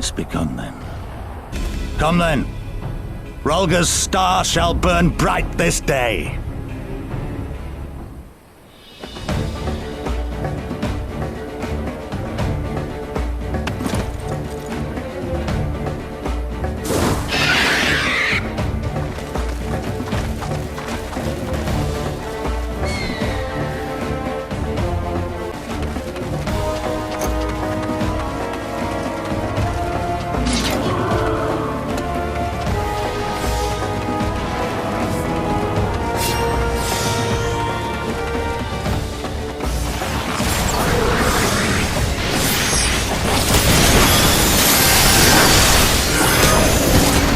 It's begun then. Come then. Rolga's star shall burn bright this day.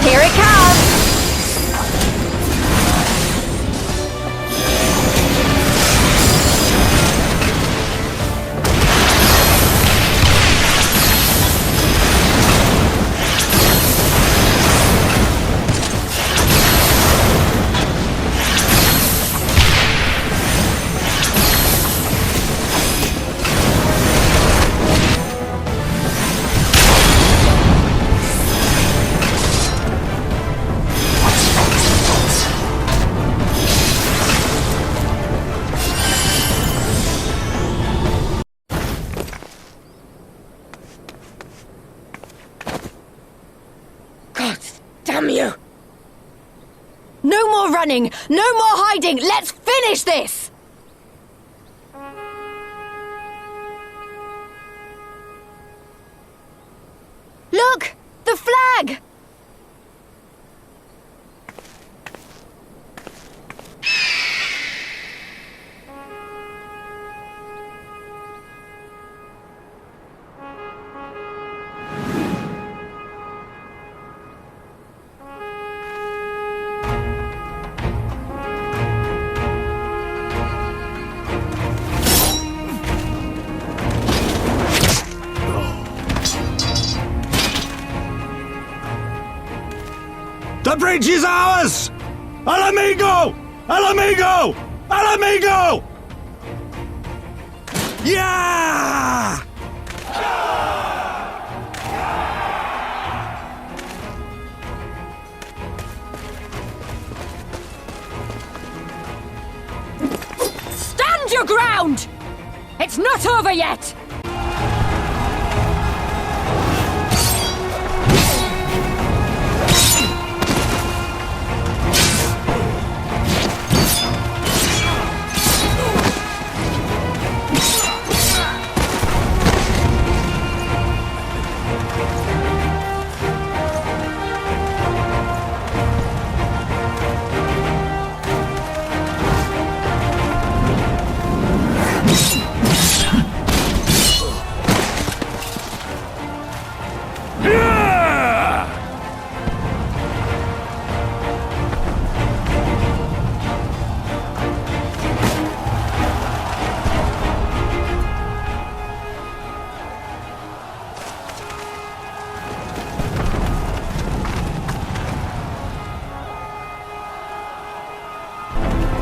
Here it comes! Damn you! No more running! No more hiding! Let's finish this! Look! The flag! The bridge is ours! Al amigo! Al amigo! Al amigo! Yeah! Stand your ground! It's not over yet!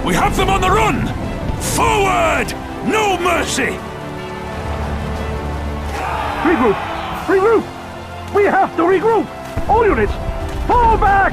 We have them on the run! Forward! No mercy! Regroup! Regroup! We have to regroup! All units, fall back!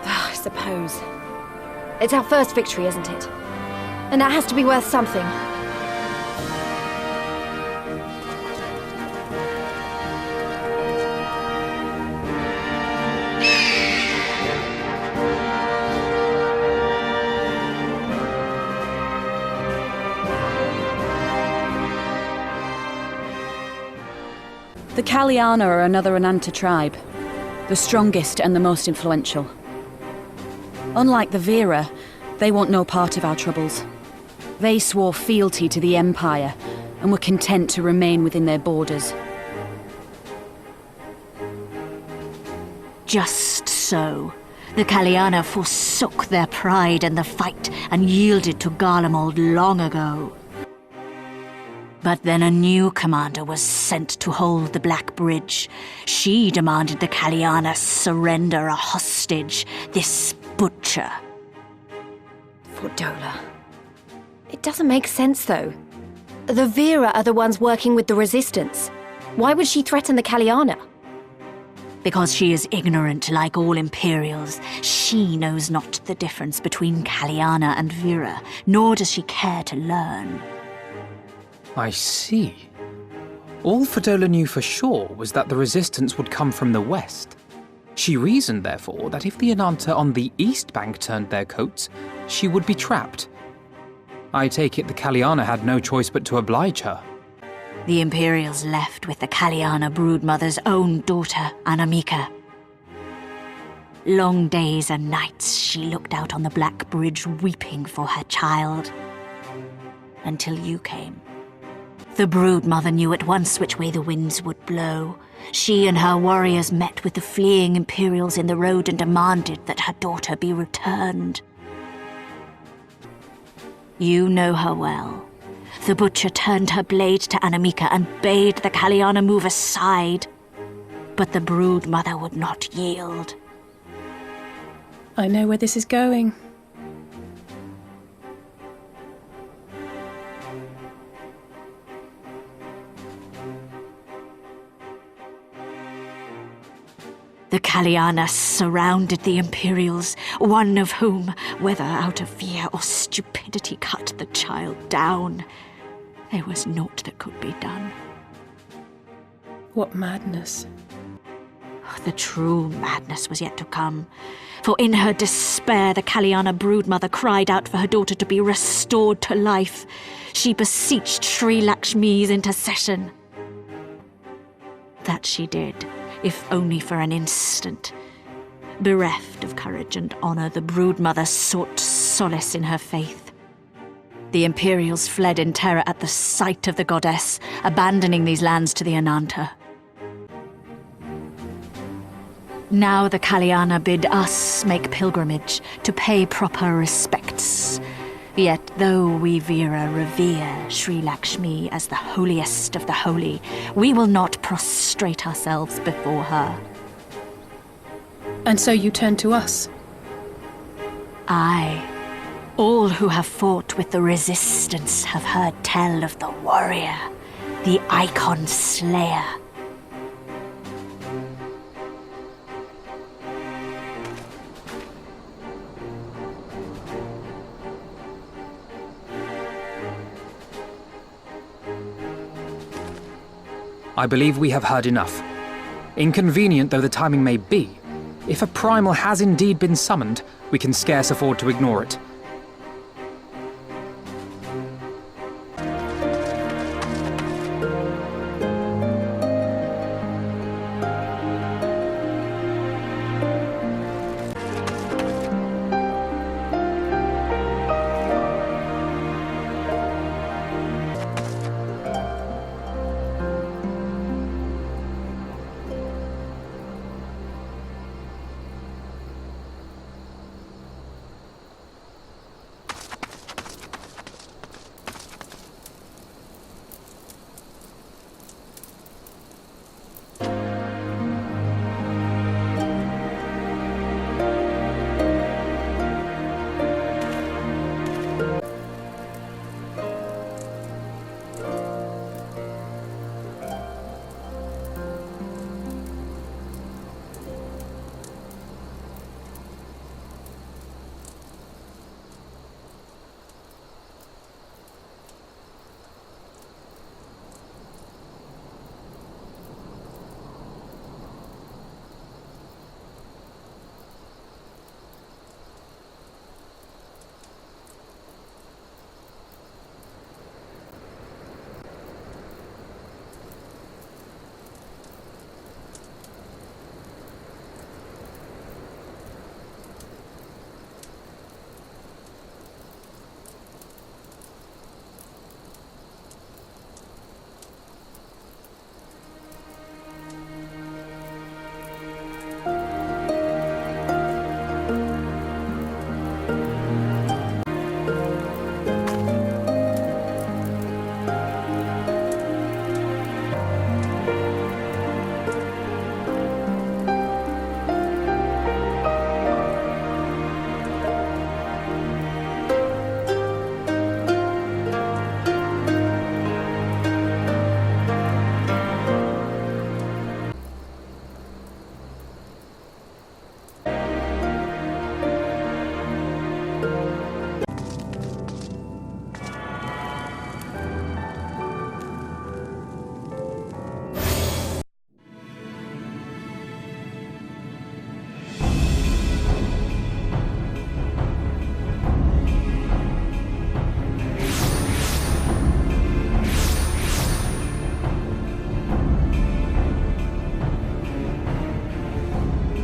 I suppose. It's our first victory, isn't it? And that has to be worth something. The Kaliana are another Ananta tribe, the strongest and the most influential. Unlike the Vera, they want no part of our troubles. They swore fealty to the Empire and were content to remain within their borders. Just so. The Kaliana forsook their pride in the fight and yielded to Garlemald long ago. But then a new commander was sent to hold the Black Bridge. She demanded the Kaliana surrender a hostage, this butcher. Fordola. It doesn't make sense, though. The Vera are the ones working with the Resistance. Why would she threaten the Kaliana? Because she is ignorant like all Imperials. She knows not the difference between Kaliana and Vera, nor does she care to learn. I see. All Fordola knew for sure was that the resistance would come from the west. She reasoned, therefore, that if the Ananta on the east bank turned their coats, she would be trapped. I take it the Kaliana had no choice but to oblige her. The Imperials left with the Kaliana broodmother's own daughter, Anamika. Long days and nights she looked out on the Black Bridge weeping for her child. Until you came. The broodmother knew at once which way the winds would blow. She and her warriors met with the fleeing Imperials in the road and demanded that her daughter be returned. You know her well. The butcher turned her blade to Anamika and bade the Kaliana move aside. But the broodmother would not yield. I know where this is going. The Kaliana surrounded the Imperials, one of whom, whether out of fear or stupidity, cut the child down. There was naught that could be done. What madness. The true madness was yet to come, for in her despair the Kaliana broodmother cried out for her daughter to be restored to life. She beseeched Sri Lakshmi's intercession. That she did, if only for an instant. Bereft of courage and honor, the broodmother sought solace in her faith. The Imperials fled in terror at the sight of the goddess, abandoning these lands to the Ananta. Now the Kaliana bid us make pilgrimage to pay proper respects. Yet though we Vera revere Sri Lakshmi as the holiest of the holy, we will not prostrate ourselves before her. And so you turn to us? Aye. All who have fought with the resistance have heard tell of the warrior, the icon slayer. I believe we have heard enough. Inconvenient though the timing may be, if a primal has indeed been summoned, we can scarce afford to ignore it.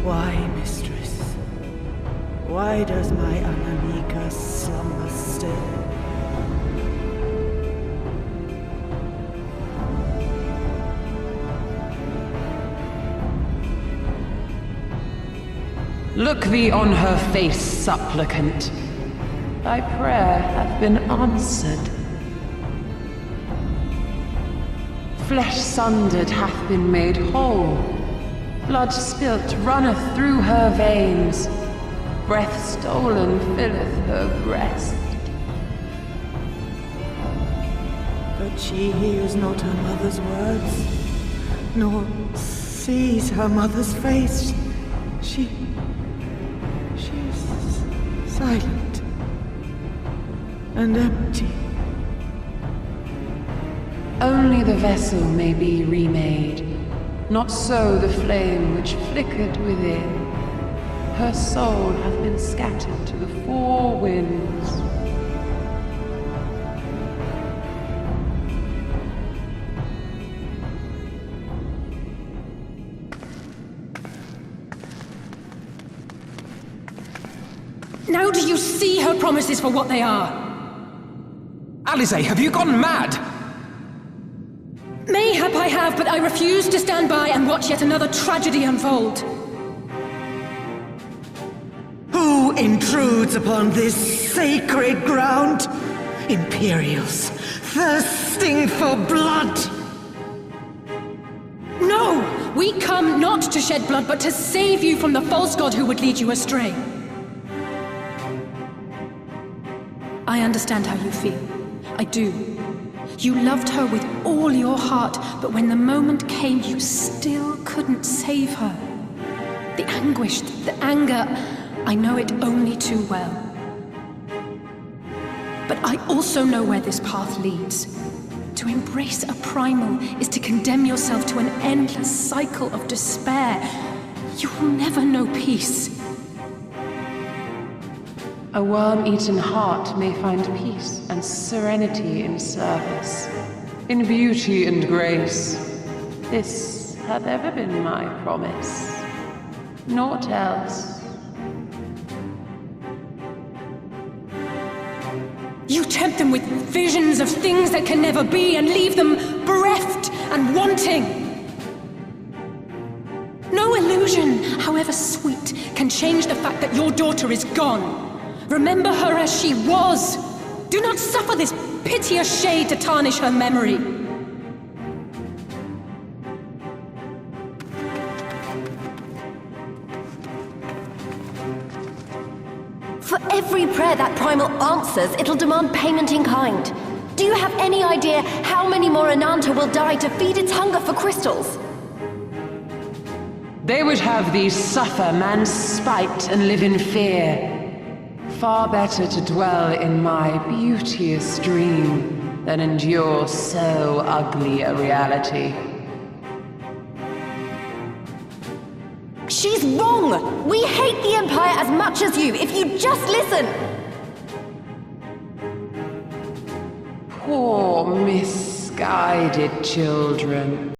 Why, mistress? Why does my Anamika slumber still? Look thee on her face, supplicant. Thy prayer hath been answered. Flesh sundered hath been made whole. Blood spilt runneth through her veins. Breath stolen filleth her breast. But she hears not her mother's words, nor sees her mother's face. She's silent and empty. Only the vessel may be remade, not so the flame which flickered within. Her soul hath been scattered to the four winds. Now do you see her promises for what they are? Alize, have you gone mad? Mayhap I have, but I refuse to stand by and watch yet another tragedy unfold. Who intrudes upon this sacred ground? Imperials, thirsting for blood! No! We come not to shed blood, but to save you from the false god who would lead you astray. I understand how you feel. I do. You loved her with all your heart, but when the moment came, you still couldn't save her. The anguish, the anger, I know it only too well. But I also know where this path leads. To embrace a primal is to condemn yourself to an endless cycle of despair. You will never know peace. A worm-eaten heart may find peace and serenity in service, in beauty and grace. This hath ever been my promise. Naught else. You tempt them with visions of things that can never be and leave them bereft and wanting. No illusion, however sweet, can change the fact that your daughter is gone. Remember her as she was. Do not suffer this piteous shade to tarnish her memory. For every prayer that primal answers, it'll demand payment in kind. Do you have any idea how many more Ananta will die to feed its hunger for crystals? They would have thee suffer man's spite and live in fear. Far better to dwell in my beauteous dream than endure so ugly a reality. She's wrong! We hate the Empire as much as you, if you just listen! Poor misguided children.